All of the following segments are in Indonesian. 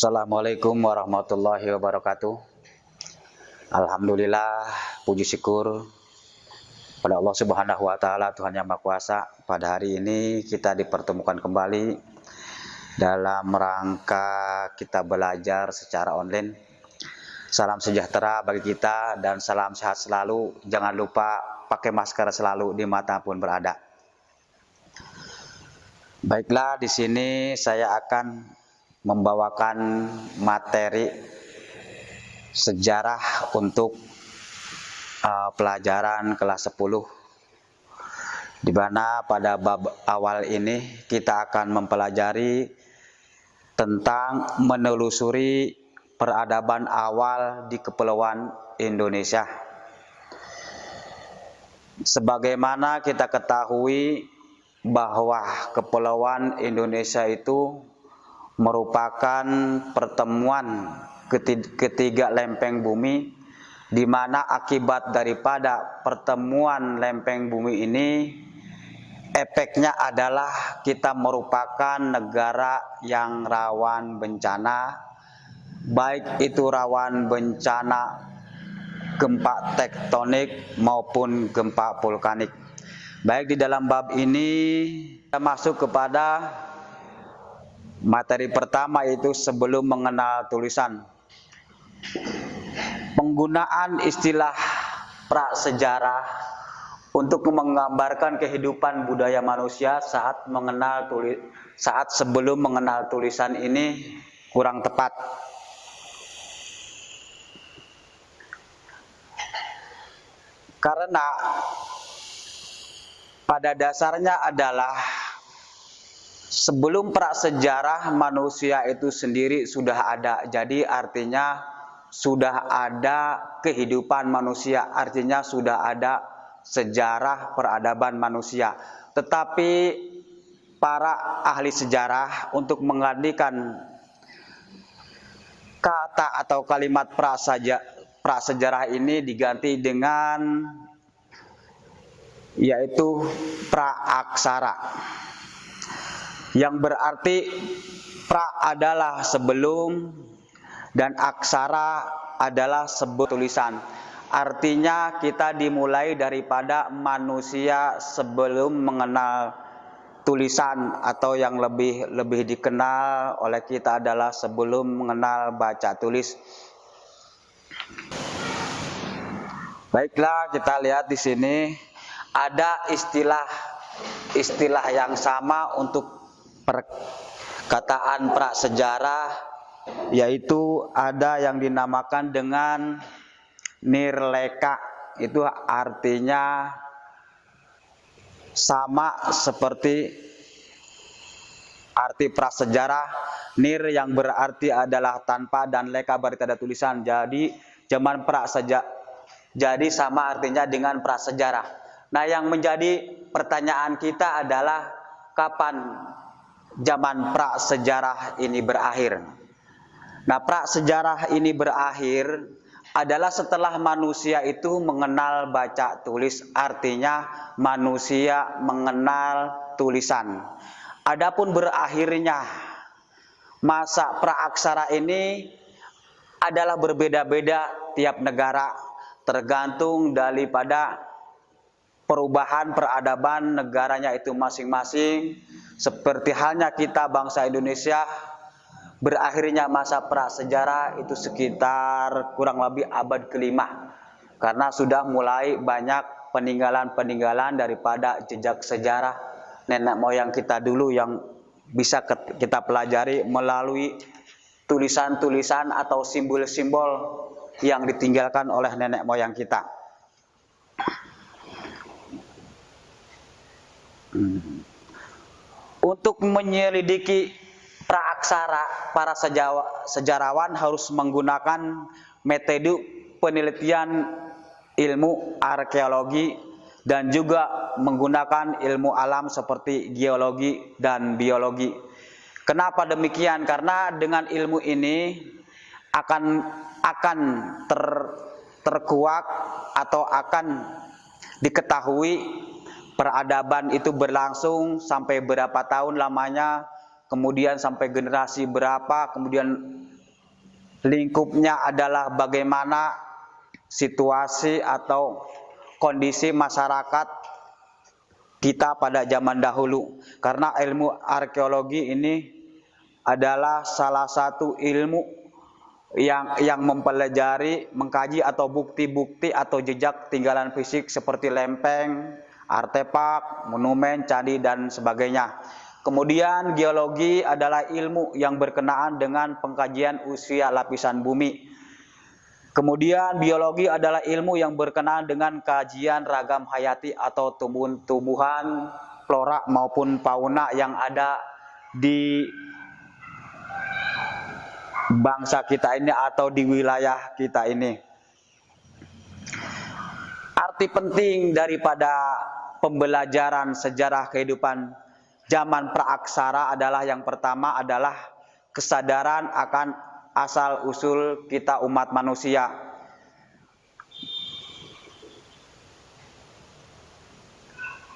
Assalamualaikum warahmatullahi wabarakatuh. Alhamdulillah, puji syukur pada Allah Subhanahu wa taala, Tuhan Yang Maha Kuasa. Pada hari ini kita dipertemukan kembali dalam rangka kita belajar secara online. Salam sejahtera bagi kita dan salam sehat selalu. Jangan lupa pakai masker selalu dimanapun berada. Baiklah, di sini saya akan membawakan materi sejarah untuk pelajaran kelas 10, di mana pada bab awal ini kita akan mempelajari tentang menelusuri peradaban awal di Kepulauan Indonesia. Sebagaimana kita ketahui bahwa Kepulauan Indonesia itu merupakan pertemuan ketiga lempeng bumi, di mana akibat daripada pertemuan lempeng bumi ini efeknya adalah kita merupakan negara yang rawan bencana, baik itu rawan bencana gempa tektonik maupun gempa vulkanik. Baik, di dalam bab ini kita masuk kepada materi pertama, yaitu sebelum mengenal tulisan. Penggunaan istilah prasejarah untuk menggambarkan kehidupan budaya manusia saat sebelum mengenal tulisan ini kurang tepat. Karena pada dasarnya adalah sebelum prasejarah manusia itu sendiri sudah ada. Jadi artinya sudah ada kehidupan manusia, artinya sudah ada sejarah peradaban manusia. Tetapi para ahli sejarah untuk menggantikan kata atau kalimat prasejarah ini diganti dengan yaitu praaksara, yang berarti pra adalah sebelum dan aksara adalah sebuah tulisan. Artinya kita dimulai daripada manusia sebelum mengenal tulisan, atau yang lebih dikenal oleh kita adalah sebelum mengenal baca tulis. Baiklah, kita lihat di sini ada istilah yang sama untuk perkataan prasejarah, yaitu ada yang dinamakan dengan nirleka. Itu artinya sama seperti arti prasejarah. Nir yang berarti adalah tanpa dan leka berarti ada tulisan. Jadi zaman jadi sama artinya dengan prasejarah. Nah, yang menjadi pertanyaan kita adalah kapan zaman prasejarah ini berakhir. Nah, prasejarah ini berakhir adalah setelah manusia itu mengenal baca tulis, artinya manusia mengenal tulisan. Adapun berakhirnya masa praaksara ini adalah berbeda-beda tiap negara, tergantung daripada perubahan peradaban negaranya itu masing-masing. Seperti halnya kita bangsa Indonesia, berakhirnya masa prasejarah itu sekitar kurang lebih abad ke-5, karena sudah mulai banyak peninggalan-peninggalan daripada jejak sejarah nenek moyang kita dulu yang bisa kita pelajari melalui tulisan-tulisan atau simbol-simbol yang ditinggalkan oleh nenek moyang kita. Untuk menyelidiki praaksara, para sejarawan harus menggunakan metode penelitian ilmu arkeologi dan juga menggunakan ilmu alam seperti geologi dan biologi. Kenapa demikian? Karena dengan ilmu ini akan terkuak atau akan diketahui peradaban itu berlangsung sampai berapa tahun lamanya, kemudian sampai generasi berapa, kemudian lingkupnya adalah bagaimana situasi atau kondisi masyarakat kita pada zaman dahulu. Karena ilmu arkeologi ini adalah salah satu ilmu yang mempelajari, mengkaji atau bukti-bukti atau jejak tinggalan fisik seperti lempeng, artefak, monumen, candi dan sebagainya. Kemudian geologi adalah ilmu yang berkenaan dengan pengkajian usia lapisan bumi. Kemudian biologi adalah ilmu yang berkenaan dengan kajian ragam hayati atau tumbuhan, flora maupun fauna yang ada di bangsa kita ini atau di wilayah kita ini. Arti penting daripada pembelajaran sejarah kehidupan zaman praaksara adalah yang pertama adalah kesadaran akan asal usul kita umat manusia.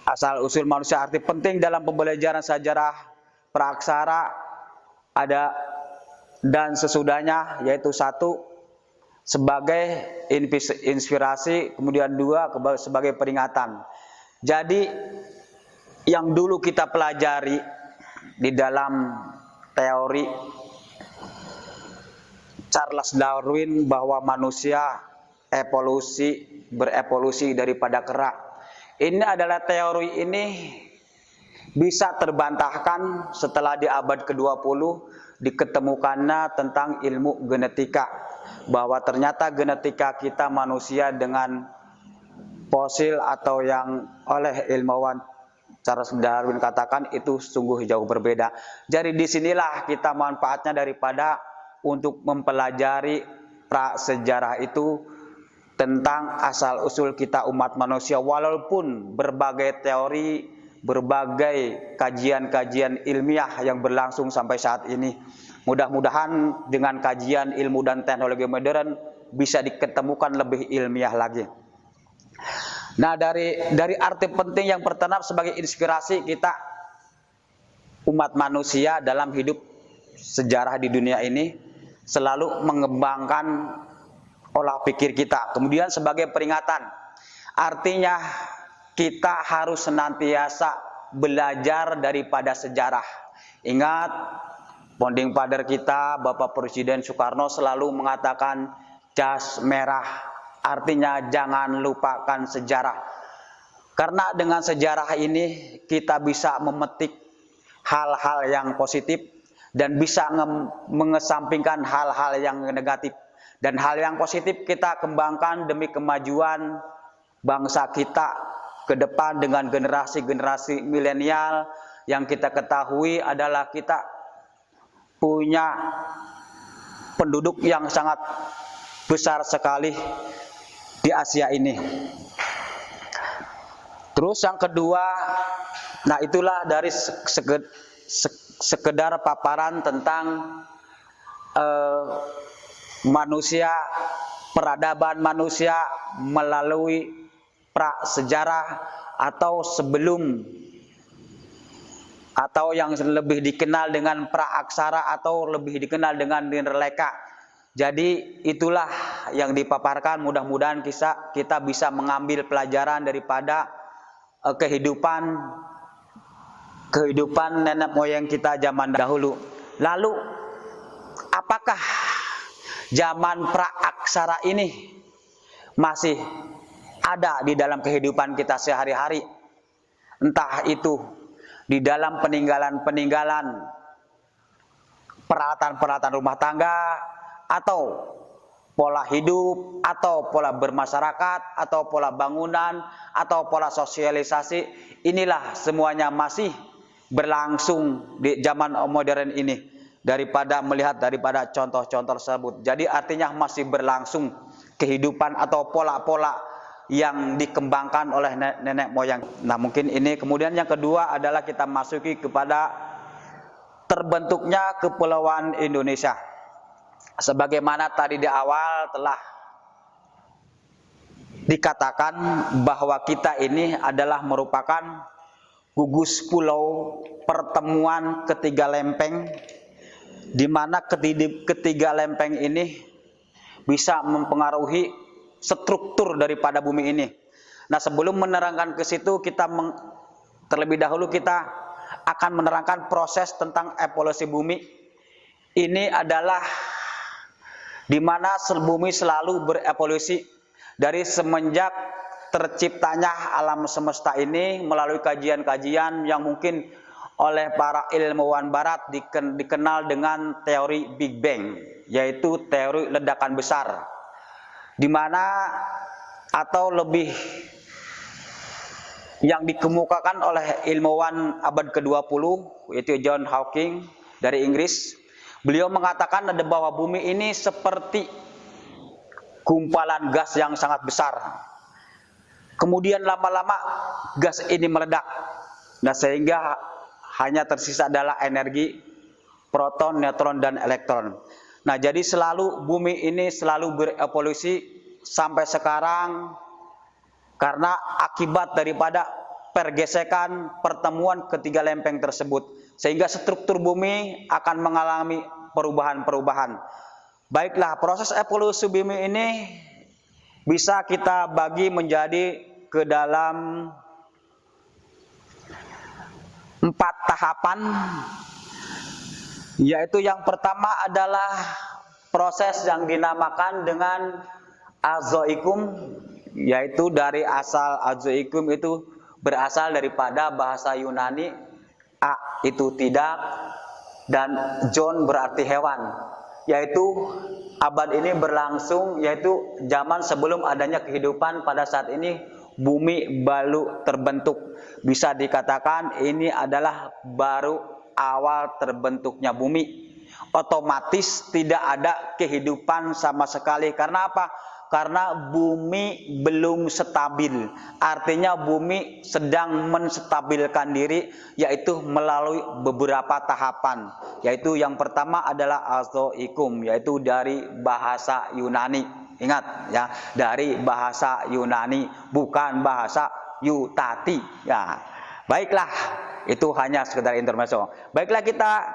Asal usul manusia, arti penting dalam pembelajaran sejarah praaksara ada dan sesudahnya, yaitu satu sebagai inspirasi, kemudian dua sebagai peringatan. Jadi yang dulu kita pelajari di dalam teori Charles Darwin bahwa manusia berevolusi daripada kera. Ini adalah teori ini bisa terbantahkan setelah di abad ke-20 diketemukannya tentang ilmu genetika, bahwa ternyata genetika kita manusia dengan fosil atau yang oleh ilmuwan Charles Darwin katakan itu sungguh jauh berbeda. Jadi disinilah kita manfaatnya daripada untuk mempelajari prasejarah itu tentang asal usul kita umat manusia, walaupun berbagai teori, berbagai kajian-kajian ilmiah yang berlangsung sampai saat ini. Mudah-mudahan dengan kajian ilmu dan teknologi modern bisa diketemukan lebih ilmiah lagi. Nah, dari arti penting yang pertama sebagai inspirasi kita umat manusia dalam hidup sejarah di dunia ini selalu mengembangkan olah pikir kita. Kemudian sebagai peringatan, artinya kita harus senantiasa belajar daripada sejarah. Ingat, founding father kita, Bapak Presiden Soekarno selalu mengatakan jas merah, artinya jangan lupakan sejarah. Karena dengan sejarah ini kita bisa memetik hal-hal yang positif dan bisa mengesampingkan hal-hal yang negatif. Dan hal yang positif kita kembangkan demi kemajuan bangsa kita ke depan dengan generasi-generasi milenial. Yang kita ketahui adalah kita punya penduduk yang sangat besar sekali di Asia ini. Terus yang kedua, nah itulah dari sekedar paparan tentang manusia, peradaban manusia melalui prasejarah atau sebelum, atau yang lebih dikenal dengan praaksara atau lebih dikenal dengan Nirleka. Jadi itulah yang dipaparkan, mudah-mudahan kita bisa mengambil pelajaran daripada kehidupan nenek moyang kita zaman dahulu. Lalu apakah zaman praaksara ini masih ada di dalam kehidupan kita sehari-hari? Entah itu di dalam peninggalan-peninggalan peralatan-peralatan rumah tangga, atau pola hidup, atau pola bermasyarakat, atau pola bangunan, atau pola sosialisasi. Inilah semuanya masih berlangsung di zaman modern ini daripada contoh-contoh tersebut. Jadi artinya masih berlangsung kehidupan atau pola-pola yang dikembangkan oleh nenek moyang. Nah, mungkin ini. Kemudian yang kedua adalah kita masuki kepada terbentuknya Kepulauan Indonesia. Sebagaimana tadi di awal telah dikatakan bahwa kita ini adalah merupakan gugus pulau pertemuan ketiga lempeng di mana ketiga lempeng ini bisa mempengaruhi struktur daripada bumi ini. Nah, sebelum menerangkan ke situ, terlebih dahulu kita akan menerangkan proses tentang evolusi bumi. Ini adalah di mana bumi selalu berevolusi dari semenjak terciptanya alam semesta ini melalui kajian-kajian yang mungkin oleh para ilmuwan barat dikenal dengan teori Big Bang, yaitu teori ledakan besar, di mana atau lebih yang dikemukakan oleh ilmuwan abad ke-20 yaitu John Hawking dari Inggris. Beliau mengatakan bahwa bumi ini seperti gumpalan gas yang sangat besar. Kemudian lama-lama gas ini meledak. Nah, sehingga hanya tersisa adalah energi proton, neutron, dan elektron. Nah, jadi bumi ini selalu berevolusi sampai sekarang karena akibat daripada pergesekan pertemuan ketiga lempeng tersebut, sehingga struktur bumi akan mengalami perubahan-perubahan. Baiklah, proses evolusi bumi ini bisa kita bagi menjadi ke dalam 4 tahapan, yaitu yang pertama adalah proses yang dinamakan dengan azoikum, yaitu dari asal azoikum itu berasal daripada bahasa Yunani, a itu tidak dan zon berarti hewan, yaitu abad ini berlangsung, yaitu zaman sebelum adanya kehidupan. Pada saat ini bumi baru terbentuk. Bisa dikatakan ini adalah baru awal terbentuknya bumi. Otomatis tidak ada kehidupan sama sekali. Karena apa? Karena bumi belum stabil. Artinya bumi sedang menstabilkan diri, yaitu melalui beberapa tahapan. Yaitu yang pertama adalah azoikum, yaitu dari bahasa Yunani. Ingat ya, dari bahasa Yunani, bukan bahasa Yutati ya. Baiklah, itu hanya sekedar intermezzo. Baiklah, kita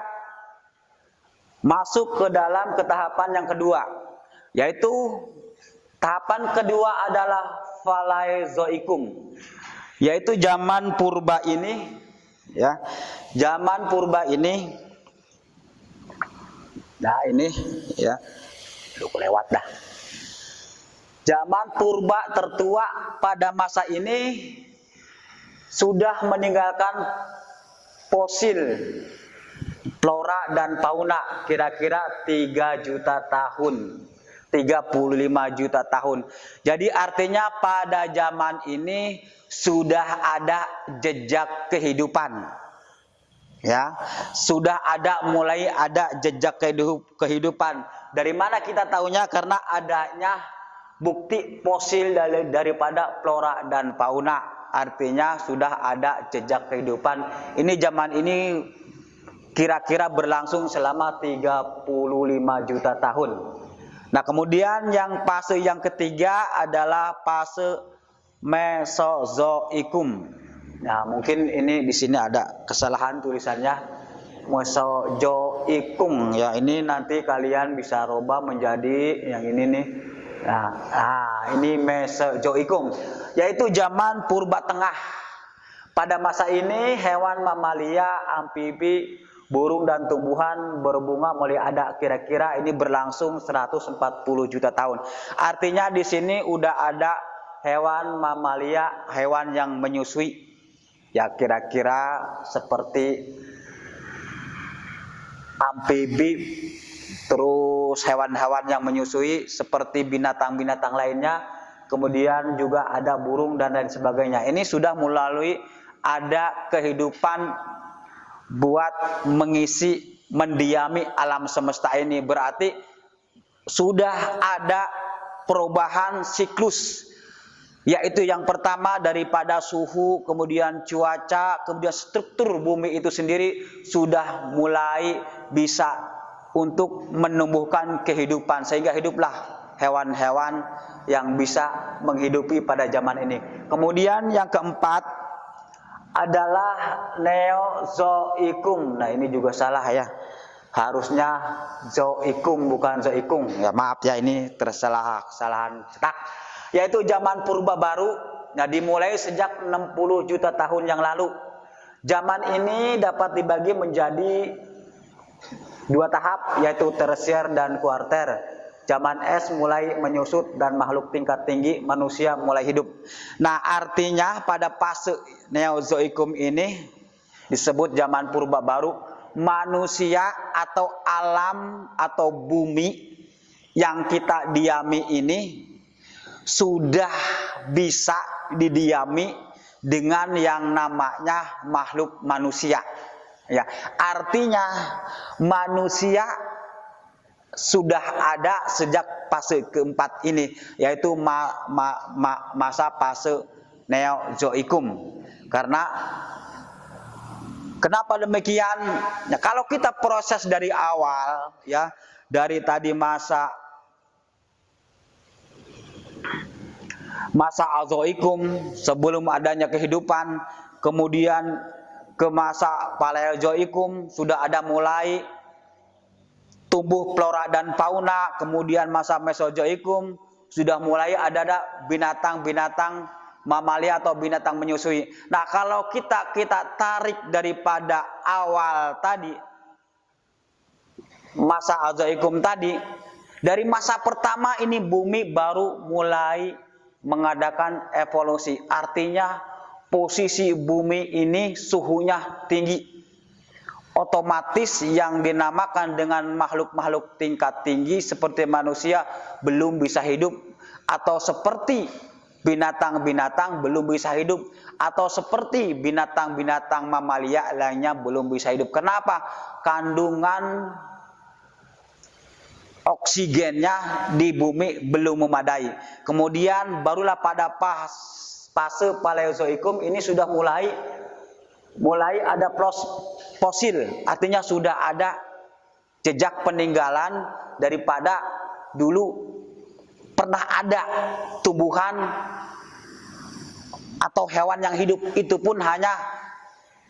masuk ke dalam tahapan yang kedua, yaitu tahapan kedua adalah Paleozoikum, yaitu zaman purba ini ya. Zaman purba ini, nah ini ya, lewat dah. Zaman purba tertua pada masa ini sudah meninggalkan fosil flora dan fauna kira-kira 3 juta tahun, 35 juta tahun. Jadi artinya pada zaman ini sudah ada jejak kehidupan. Ya, sudah mulai ada jejak kehidupan. Dari mana kita tahunya? Karena adanya bukti fosil daripada flora dan fauna. Artinya sudah ada jejak kehidupan. Ini zaman ini kira-kira berlangsung selama 35 juta tahun. Nah, kemudian yang fase yang ketiga adalah fase Mesozoikum. Nah, mungkin ini di sini ada kesalahan tulisannya Mesozoikum ya. Ini nanti kalian bisa rubah menjadi yang ini nih. Nah, ini Mesozoikum, yaitu zaman purba tengah. Pada masa ini hewan mamalia, amfibi, burung dan tumbuhan berbunga mulai ada. Kira-kira ini berlangsung 140 juta tahun. Artinya di sini udah ada hewan mamalia, hewan yang menyusui. Ya, kira-kira seperti amfibi, terus hewan-hewan yang menyusui seperti binatang-binatang lainnya. Kemudian juga ada burung dan lain sebagainya. Ini sudah melalui ada kehidupan buat mengisi, mendiami alam semesta ini. Berarti sudah ada perubahan siklus, yaitu yang pertama daripada suhu, kemudian cuaca, kemudian struktur bumi itu sendiri sudah mulai bisa untuk menumbuhkan kehidupan, sehingga hiduplah hewan-hewan yang bisa menghidupi pada zaman ini. Kemudian yang keempat adalah Neozoikum. Nah, ini juga salah ya. Harusnya Zoikum bukan Zoikung. Ya maaf ya, ini kesalahan cetak. Yaitu zaman purba baru. Nah, dimulai sejak 60 juta tahun yang lalu. Zaman ini dapat dibagi menjadi dua tahap, yaitu tersier dan kuarter. Zaman es mulai menyusut dan makhluk tingkat tinggi manusia mulai hidup. Nah, artinya pada fase Neozoikum ini disebut zaman purba baru. Manusia atau alam atau bumi yang kita diami ini sudah bisa didiami dengan yang namanya makhluk manusia. Ya, artinya manusia sudah ada sejak fase keempat ini, yaitu masa fase Neozoikum. Karena kenapa demikian? Ya, kalau kita proses dari awal, ya, dari tadi masa Azoikum sebelum adanya kehidupan, kemudian ke masa Paleozoikum sudah ada mulai tumbuh flora dan fauna, kemudian masa Mesozoikum sudah mulai ada binatang-binatang mamalia atau binatang menyusui. Nah, kalau kita tarik daripada awal tadi, masa Azoikum tadi, dari masa pertama ini bumi baru mulai mengadakan evolusi. Artinya posisi bumi ini suhunya tinggi. Otomatis yang dinamakan dengan makhluk-makhluk tingkat tinggi seperti manusia belum bisa hidup, atau seperti binatang-binatang belum bisa hidup, atau seperti binatang-binatang mamalia lainnya belum bisa hidup. Kenapa? Kandungan oksigennya di bumi belum memadai. Kemudian barulah pada fase Paleozoikum ini sudah mulai ada fosil, artinya sudah ada jejak peninggalan daripada dulu pernah ada tumbuhan atau hewan yang hidup, itu pun hanya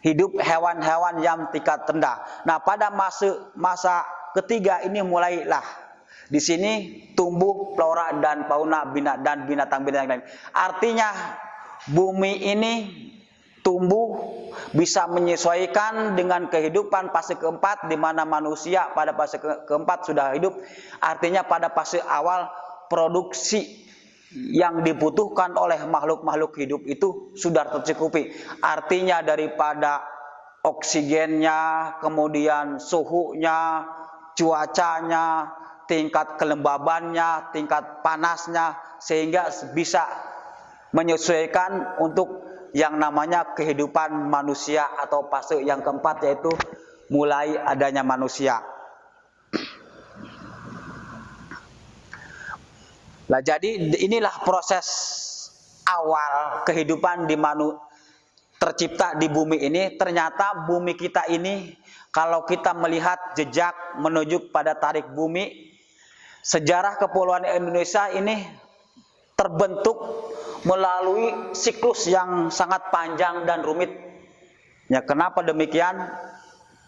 hidup hewan-hewan yang tingkat rendah. Nah, pada masa ketiga ini mulailah di sini tumbuh flora dan fauna dan binatang-binatang lain. Artinya bumi ini tumbuh bisa menyesuaikan dengan kehidupan fase keempat, di mana manusia pada fase keempat sudah hidup. Artinya pada fase awal produksi yang dibutuhkan oleh makhluk-makhluk hidup itu sudah tercukupi. Artinya daripada oksigennya, kemudian suhunya, cuacanya, tingkat kelembabannya, tingkat panasnya, sehingga bisa menyesuaikan untuk yang namanya kehidupan manusia atau fase yang keempat, yaitu mulai adanya manusia. Nah, jadi inilah proses awal kehidupan tercipta di bumi ini. Ternyata bumi kita ini, kalau kita melihat jejak menuju pada tarik bumi, sejarah kepulauan Indonesia ini terbentuk melalui siklus yang sangat panjang dan rumit. Ya, kenapa demikian?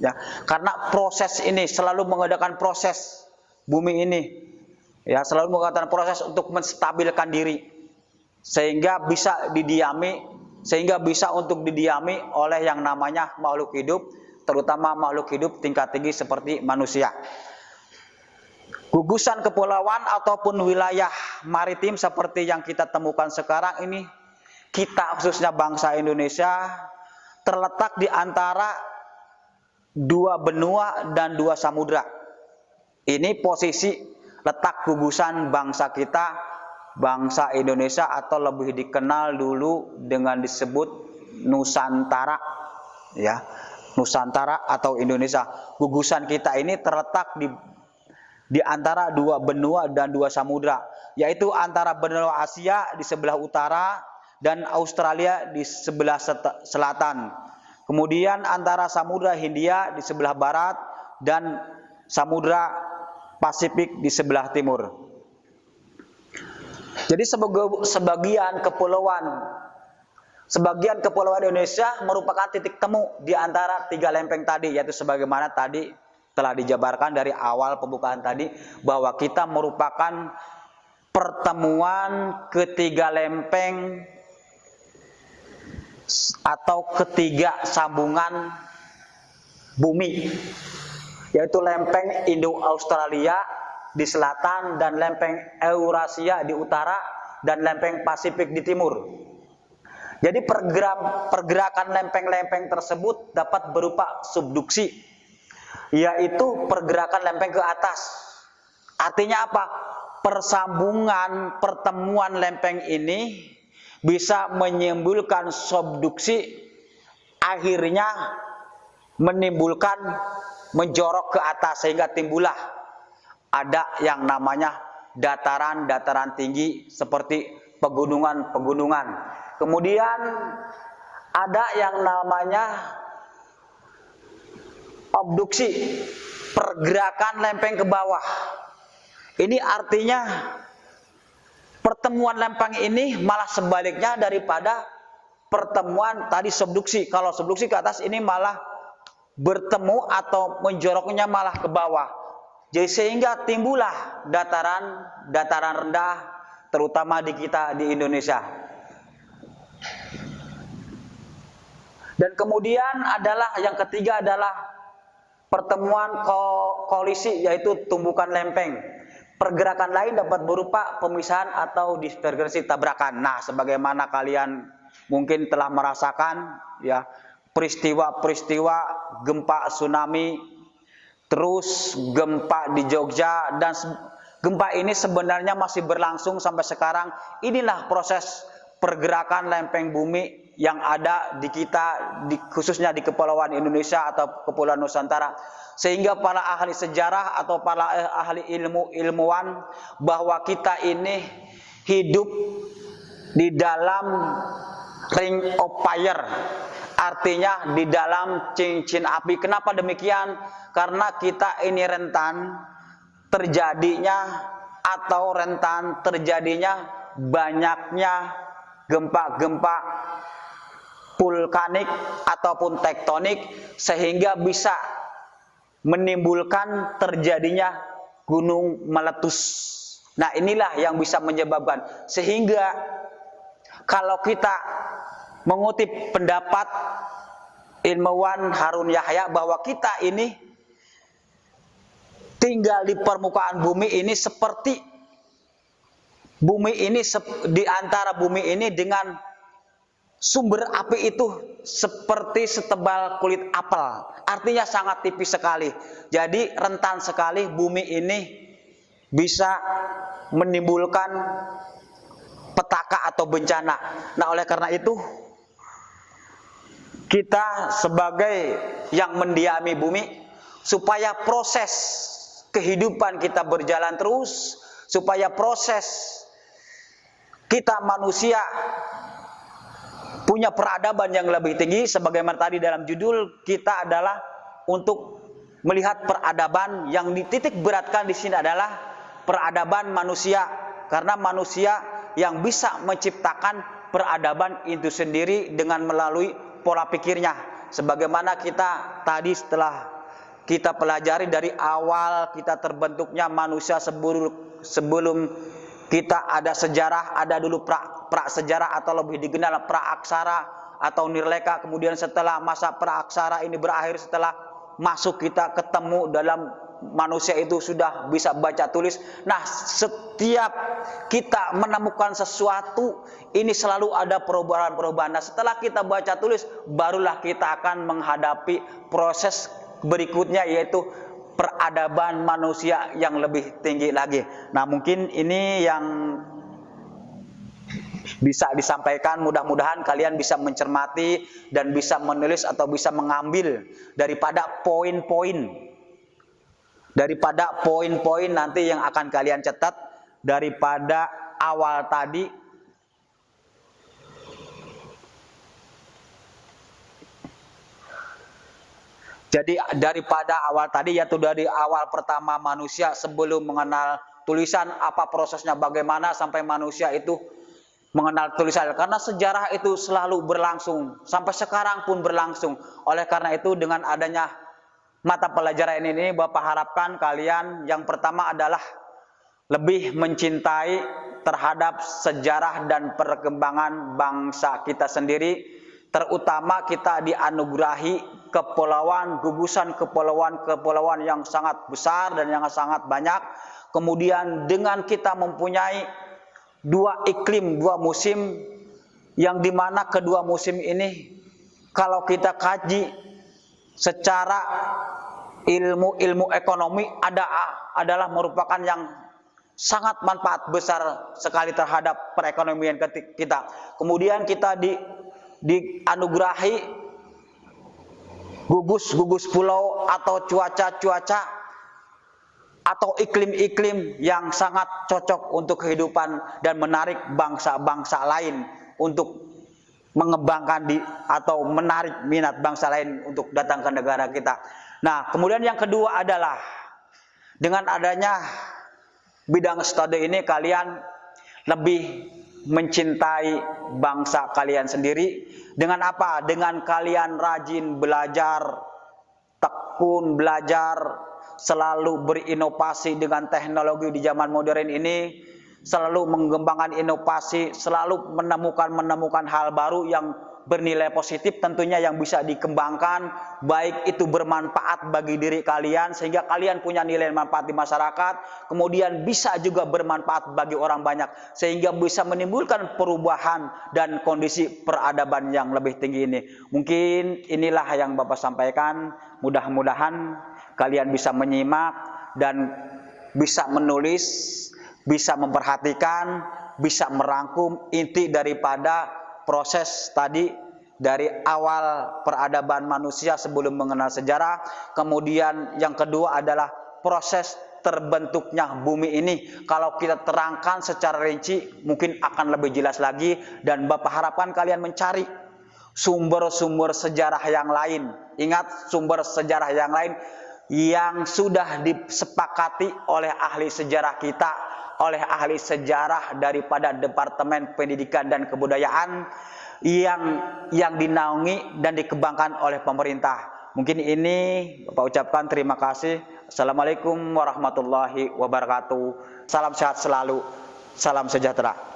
Ya, karena proses ini selalu mengadakan proses bumi ini. Ya, selalu mengadakan proses untuk menstabilkan diri sehingga bisa untuk didiami oleh yang namanya makhluk hidup, terutama makhluk hidup tingkat tinggi seperti manusia. Gugusan kepulauan ataupun wilayah maritim seperti yang kita temukan sekarang ini, kita khususnya bangsa Indonesia terletak di antara dua benua dan dua samudra. Ini posisi letak gugusan bangsa kita, bangsa Indonesia, atau lebih dikenal dulu dengan disebut Nusantara, ya, Nusantara atau Indonesia. Gugusan kita ini terletak di antara dua benua dan dua samudra, yaitu antara benua Asia di sebelah utara dan Australia di sebelah selatan. Kemudian antara samudra Hindia di sebelah barat dan samudra Pasifik di sebelah timur. Jadi sebagian kepulauan Indonesia merupakan titik temu di antara tiga lempeng tadi, yaitu sebagaimana tadi telah dijabarkan dari awal pembukaan tadi bahwa kita merupakan pertemuan ketiga lempeng atau ketiga sambungan bumi, yaitu lempeng Indo-Australia di selatan dan lempeng Eurasia di utara dan lempeng Pasifik di timur. Jadi pergerakan lempeng-lempeng tersebut dapat berupa subduksi, yaitu pergerakan lempeng ke atas. Artinya apa? Persambungan pertemuan lempeng ini bisa menimbulkan subduksi, akhirnya menimbulkan menjorok ke atas sehingga timbullah ada yang namanya dataran-dataran tinggi seperti pegunungan-pegunungan. Kemudian ada yang namanya abduksi, pergerakan lempeng ke bawah. Ini artinya pertemuan lempeng ini malah sebaliknya daripada pertemuan tadi subduksi. Kalau subduksi ke atas, ini malah bertemu atau menjoroknya malah ke bawah. Jadi sehingga timbullah dataran rendah, terutama di kita di Indonesia. Dan kemudian adalah yang ketiga adalah pertemuan kolisi, yaitu tumbukan lempeng. Pergerakan lain dapat berupa pemisahan atau divergensi tabrakan. Nah, sebagaimana kalian mungkin telah merasakan ya, peristiwa-peristiwa gempa tsunami, terus gempa di Jogja, dan gempa ini sebenarnya masih berlangsung sampai sekarang. Inilah proses pergerakan lempeng bumi yang ada di kita, khususnya di Kepulauan Indonesia atau Kepulauan Nusantara. Sehingga para ahli sejarah atau para ahli ilmuwan bahwa kita ini hidup di dalam ring of fire, artinya di dalam cincin api. Kenapa demikian? Karena kita ini rentan terjadinya atau rentan terjadinya banyaknya gempa-gempa vulkanik ataupun tektonik, sehingga bisa menimbulkan terjadinya gunung meletus. Nah, inilah yang bisa menyebabkan, sehingga kalau kita mengutip pendapat ilmuwan Harun Yahya bahwa kita ini tinggal di permukaan bumi ini seperti bumi ini, di antara bumi ini dengan sumber api itu seperti setebal kulit apel. Artinya sangat tipis sekali. Jadi rentan sekali bumi ini bisa menimbulkan petaka atau bencana. Nah, oleh karena itu kita sebagai yang mendiami bumi, supaya proses kehidupan kita berjalan terus, supaya proses kita manusia punya peradaban yang lebih tinggi, sebagaimana tadi dalam judul kita adalah untuk melihat peradaban yang dititik beratkan di sini adalah peradaban manusia, karena manusia yang bisa menciptakan peradaban itu sendiri dengan melalui pola pikirnya. Sebagaimana kita tadi setelah kita pelajari dari awal kita terbentuknya manusia sebelum kita ada sejarah, ada dulu pra sejarah atau lebih dikenal praaksara atau nirleka. Kemudian setelah masa praaksara ini berakhir, setelah masuk kita ketemu dalam manusia itu sudah bisa baca tulis. Nah, setiap kita menemukan sesuatu ini selalu ada perubahan-perubahan. Nah, setelah kita baca tulis, barulah kita akan menghadapi proses berikutnya, yaitu peradaban manusia yang lebih tinggi lagi. Nah, mungkin ini yang bisa disampaikan. Mudah-mudahan kalian bisa mencermati dan bisa menulis atau bisa mengambil daripada poin-poin nanti yang akan kalian catat daripada awal tadi. Jadi daripada awal tadi, yaitu dari awal pertama manusia sebelum mengenal tulisan, apa prosesnya, bagaimana sampai manusia itu mengenal tulisan. Karena sejarah itu selalu berlangsung, sampai sekarang pun berlangsung. Oleh karena itu dengan adanya mata pelajaran ini Bapak harapkan kalian yang pertama adalah lebih mencintai terhadap sejarah dan perkembangan bangsa kita sendiri, terutama kita dianugerahi kepulauan, gugusan kepulauan yang sangat besar dan yang sangat banyak. Kemudian dengan kita mempunyai dua iklim, dua musim, yang dimana kedua musim ini kalau kita kaji secara ilmu ekonomi adalah merupakan yang sangat manfaat besar sekali terhadap perekonomian kita. Kemudian kita dianugerahi gugus pulau atau cuaca atau iklim-iklim yang sangat cocok untuk kehidupan dan menarik bangsa-bangsa lain untuk mengembangkan atau menarik minat bangsa lain untuk datang ke negara kita. Nah, kemudian yang kedua adalah dengan adanya bidang studi ini kalian lebih mencintai bangsa kalian sendiri. Dengan apa? Dengan kalian rajin belajar, tekun belajar, selalu berinovasi dengan teknologi di zaman modern ini, selalu mengembangkan inovasi, selalu menemukan hal baru yang bernilai positif tentunya yang bisa dikembangkan, baik itu bermanfaat bagi diri kalian sehingga kalian punya nilai manfaat di masyarakat, kemudian bisa juga bermanfaat bagi orang banyak sehingga bisa menimbulkan perubahan dan kondisi peradaban yang lebih tinggi ini. Mungkin inilah yang Bapak sampaikan, mudah-mudahan kalian bisa menyimak dan bisa menulis, bisa memperhatikan, bisa merangkum inti daripada proses tadi dari awal peradaban manusia sebelum mengenal sejarah. Kemudian yang kedua adalah proses terbentuknya bumi ini. Kalau kita terangkan secara rinci mungkin akan lebih jelas lagi, dan Bapak harapkan kalian mencari sumber-sumber sejarah yang lain. Ingat, sumber sejarah yang lain yang sudah disepakati oleh ahli sejarah kita, oleh ahli sejarah daripada Departemen Pendidikan dan Kebudayaan yang dinaungi dan dikembangkan oleh pemerintah. Mungkin ini Bapak ucapkan terima kasih. Assalamualaikum warahmatullahi wabarakatuh. Salam sehat selalu, salam sejahtera.